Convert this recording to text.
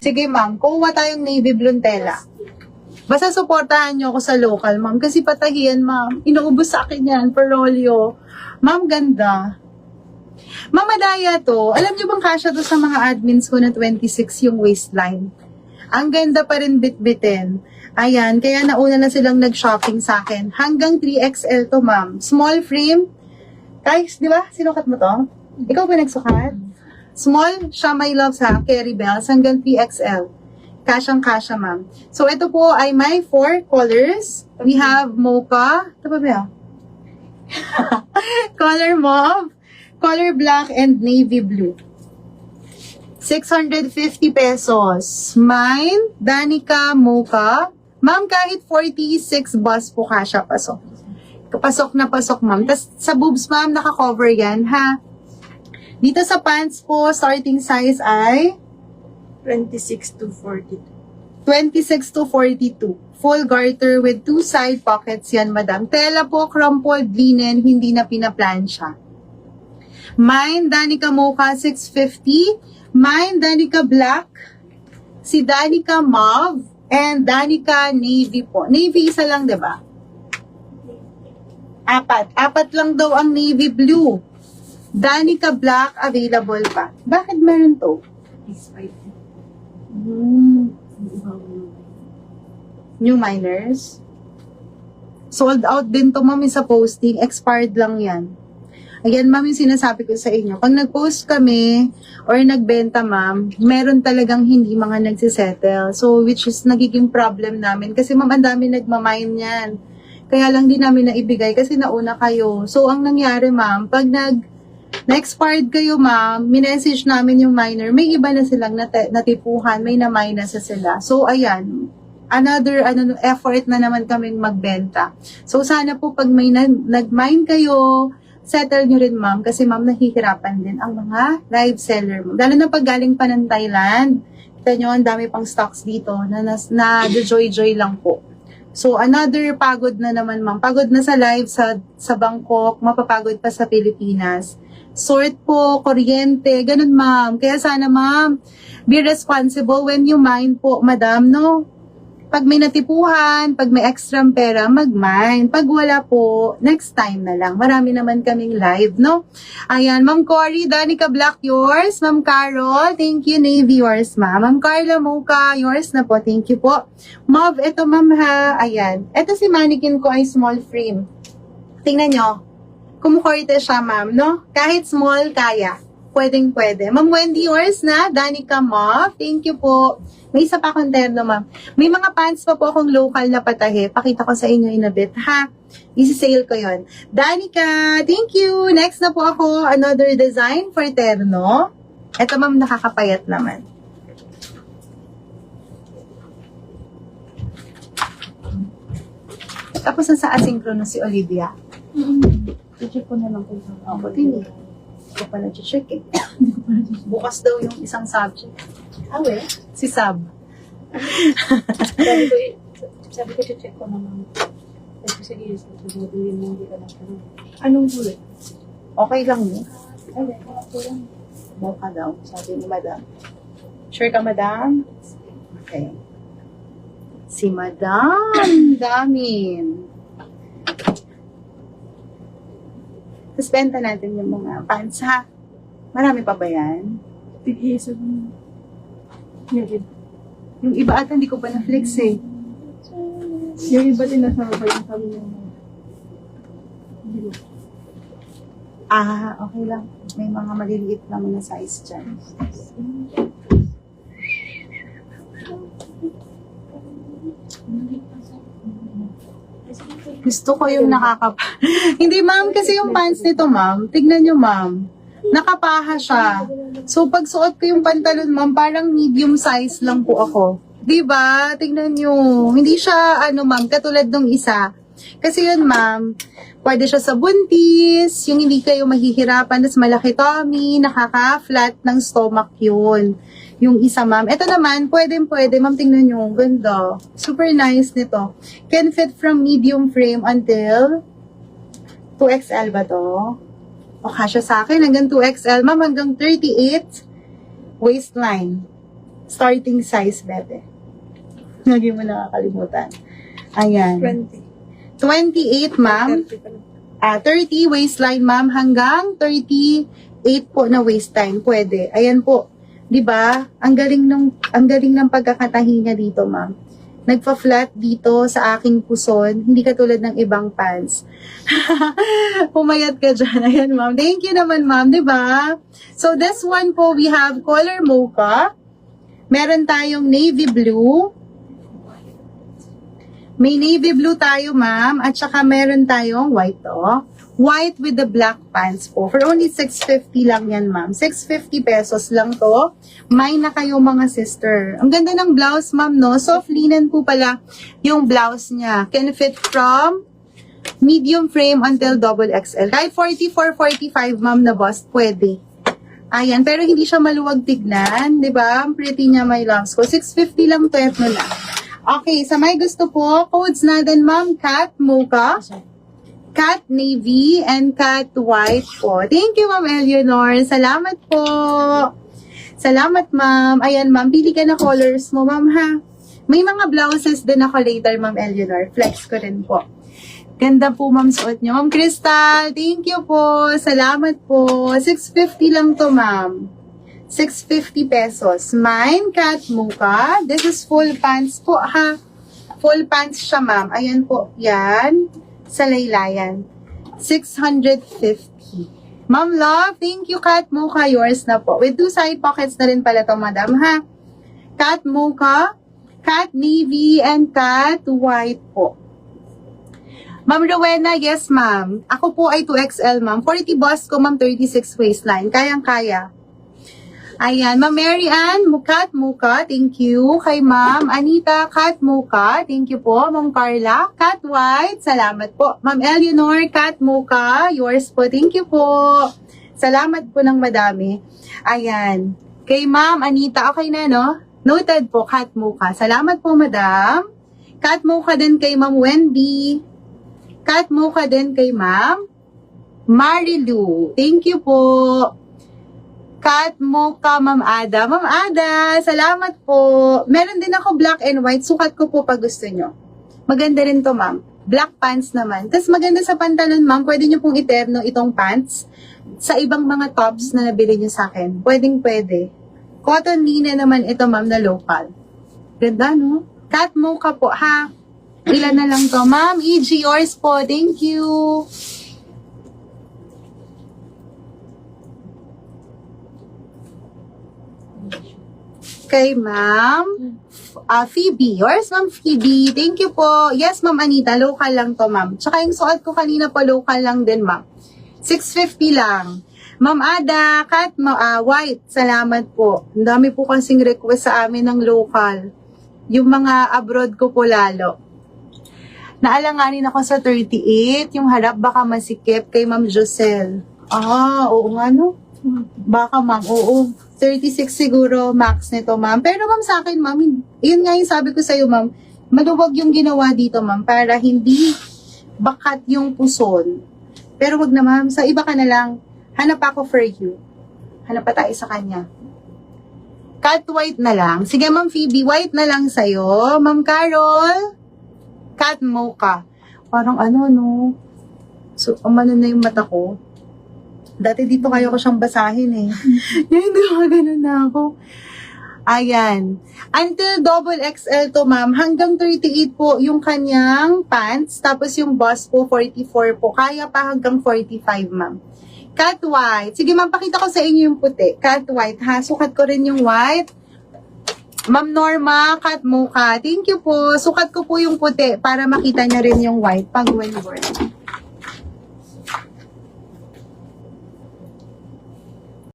Sige ma'am, kuha tayong navy blue tela. Basta suportahan nyo ako sa local, ma'am. Kasi patahian, ma'am. Inuubos sa akin yan, Perolio. Ma'am, ganda. Ma'am, madaya to. Alam nyo bang kasya to sa mga admins ko na 26 yung waistline? Ang ganda pa rin bitbitin. Ayan, kaya nauna na silang nag-shopping sa akin. Hanggang 3XL to, ma'am. Small frame. Guys, di ba? Sinukat mo to? Ikaw ba nagsukat? Small, siya my love sa Carry Bells, hanggang 3XL. Kasyang-kasya, ma'am. So, ito po ay may 4 colors. We have mocha. Ito pa ba yan? Color mauve, color black, and navy blue. 650 pesos. Mine, Danica Mocha. Ma'am, kahit 46 bus po kasya pasok. Pasok na pasok, ma'am. Tas sa boobs, ma'am, naka-cover yan, ha? Dito sa pants po, starting size ay 26 to 42. 26 to 42. Full garter with 2 side pockets yan, madam. Tela po, crumpled linen, hindi na pinaplansya. Mine, Danica Mocha, 650. Mine, Danica Black. Si Danica Mauve. And Danica Navy po. Navy isa lang, diba? Apat lang daw ang Navy Blue. Danica Black, available pa. Bakit meron to? New minors. Sold out din to, ma'am, sa posting. Expired lang yan. Again, ma'am, yung sinasabi ko sa inyo. Pag nag-post kami or nagbenta, ma'am, meron talagang hindi mga nagsisettle. So, which is nagiging problem namin. Kasi, ma'am, ang dami nagmamine yan. Kaya lang din namin naibigay kasi nauna kayo. So, ang nangyari, ma'am, pag na-expired kayo, ma'am, minessage namin yung minor, may iba na silang natipuhan, may na-minus na sila. So, ayan, another effort na naman kaming magbenta. So, sana po pag may nag-mine kayo, settle nyo rin, ma'am, kasi ma'am, nahihirapan din ang mga live seller mo. Lalo na pag galing pa ng Thailand, kita nyo, ang dami pang stocks dito na joy-joy lang po. So, another pagod na naman, ma'am. Pagod na sa live sa Bangkok, mapapagod pa sa Pilipinas. Sort po, kuryente, ganun, ma'am. Kaya sana, ma'am, be responsible when you mine po, madam, no? Pag may natipuhan, pag may extra pera, mag-mine. Pag wala po, next time na lang. Marami naman kaming live, no? Ayan, Ma'am Cory, Danica Black, yours. Ma'am Carol, thank you, Navy, yours, ma'am. Ma'am Carla Mocha, yours na po, thank you po. Mauve, eto, ma'am, ha. Ayan. Eto si mannequin ko ay small frame. Tingnan nyo. Kumukorte siya, ma'am, no? Kahit small, kaya. Pwedeng-pwede. Ma'am Wendy, yours na. Danica Mauve, thank you po. May isa pa akong terno, ma'am. May mga pants pa po akong local na patahe. Pakita ko sa inyo in a bit, ha? Isi-sale ko yon. Danica, thank you. Next na po ako, another design for terno. Ito, ma'am, nakakapayat naman. Tapos nasa asynchronous si Olivia. I-check ko na lang kung saan. Ako din eh. Hindi ko pa na-check eh. Bukas daw yung isang subject. Awe? Si Sab. sabi ko, check ko naman. Sabi ko, sige, sabihin mo, hindi ka na tanong. Anong bullet? Okay lang yun. Ay, ako lang. Mocha daw, sabi ni Madam. Sure ka, Madam? Okay. Si Madam, damin. Tapos benta natin yung mga pants, ha? Marami pa ba yan? Tig-isa mo. Yung iba ata hindi ko pa na-flex eh. Yung iba din nasa ba yung sabi mo. Ah, okay lang. May mga maliliit lang na size dyan. Gusto ko yung Hindi, ma'am, kasi yung pants nito, ma'am, tignan nyo, ma'am. Nakapaha siya. So, pag suot ko yung pantalon, ma'am, parang medium size lang po ako. Diba? Tignan nyo. Hindi siya, ma'am, katulad nung isa. Kasi yun, ma'am, pwede siya sa buntis, yung hindi kayo mahihirapan, tas malaki tummy, nakaka-flat ng stomach yun. yung isa, ma'am. Ito naman, pwede. Ma'am, tingnan nyo. Ganda. Super nice nito. Can fit from medium frame until 2XL ba to? O, kasya sa akin. Hanggang 2XL. Ma'am, hanggang 38 waistline. Starting size, bebe. Lagi mo nakakalimutan. Ayan. 20. 28, ma'am. 30 pa lang. 30 waistline, ma'am, hanggang 38 po na waistline. Pwede. Ayan po. 'Di ba? Ang galing ng pagkakatahi niya dito, ma'am. Nagpa-flat dito sa aking puson, hindi katulad ng ibang pants. Pumayat ka dyan. Ayan, ma'am. Thank you naman, ma'am. 'Di ba? So, this one po, we have color mocha. Meron tayong navy blue. May navy blue tayo, ma'am. At saka meron tayong white, oh. White with the black pants po. For only 650 lang yan, ma'am. 650 pesos lang to. May na kayo, mga sister. Ang ganda ng blouse, ma'am, no? Soft linen po pala yung blouse niya. Can fit from medium frame until double XL. Kahit 44, 45, ma'am, na bust, pwede. Ayan, pero hindi siya maluwag tignan. Diba? Ang pretty niya, my loves ko. 650 lang to, etno na. Okay, sa may gusto po, codes natin, ma'am, cat mocha, cat navy, and cat white po. Thank you, ma'am Eleanor. Salamat po. Salamat, ma'am. Ayan, ma'am, pili ka na colors mo, ma'am, ha? May mga blouses din ako later, ma'am Eleanor. Flex ko rin po. Ganda po, ma'am, suot niyo. Ma'am Crystal, thank you po. Salamat po. 650 lang to, ma'am. 650 pesos. Mine, cat mocha. This is full pants po, ha? Full pants siya, ma'am. Ayan po. Yan. Sa laylayan. 650. Ma'am Love, thank you, cat mocha. Yours na po. With 2 side pockets na rin pala to, madam, ha? Cat mocha, cat navy, and cat white po. Ma'am Rowena, yes, ma'am. Ako po ay 2XL, ma'am. 40 bust ko, ma'am, 36 waistline. Kayang-kaya. Ayan, Ma'am Mary Ann, cat mocha, thank you. Kay Ma'am Anita, cat mocha, thank you po. Ma'am Carla, cat white, salamat po. Ma'am Eleanor, cat mocha, yours po, thank you po. Salamat po ng madami. Ayan, kay Ma'am Anita, okay na, no? Noted po, cat mocha. Salamat po, madam. Cat mocha din kay Ma'am Wendy. Cat mocha din kay Ma'am Marilu. Thank you po. Cat mocha, Ma'am Ada. Ma'am Ada, salamat po. Meron din ako black and white. Sukat ko po pag gusto nyo. Maganda rin to, ma'am. Black pants naman. Tapos maganda sa pantalon, ma'am. Pwede nyo pong iterno itong pants sa ibang mga tops na nabili nyo sa akin. Pwede. Cotton linen naman ito, ma'am, na local. Ganda, no? Cat mocha po, ha? Ilan na lang to, ma'am? EG, yours po. Thank you. Kay Ma'am Phoebe. Yours, Ma'am Phoebe. Thank you po. Yes, Ma'am Anita. Local lang to, ma'am. Tsaka yung suot ko kanina po, local lang din, ma'am. 650 lang. Ma'am Ada, cat white. Salamat po. Ang dami po kasing request sa amin ng local. Yung mga abroad ko po lalo. Naalanganin ako sa 38. Yung harap baka masikip kay Ma'am Josel. Oo nga, no? Baka, ma'am. Oo. 36 siguro max nito, ma'am. Pero ma'am, sa akin, ma'am, yun nga yung sabi ko sa'yo, ma'am, maluwag yung ginawa dito, ma'am, para hindi bakat yung puson. Pero wag na, ma'am, sa iba ka na lang, hanap ako for you. Hanap pa tayo sa kanya. Cat white na lang. Sige, Ma'am Phoebe, white na lang sa'yo. Ma'am Carol, cat mocha. Parang ano, no? So, umano na yung mata ko. Dati dito kaya ko siyang basahin eh. Hindi ko ganun na ako. Ayan. Until double XL to, ma'am. Hanggang 38 po yung kanyang pants. Tapos yung bust po, 44 po. Kaya pa hanggang 45, ma'am. Cat white. Sige, ma'am, pakita ko sa inyo yung puti. Cat white, ha? Sukat ko rin yung white. Ma'am Norma, cat mocha. Thank you po. Sukat ko po yung puti para makita niya rin yung white pag when worn.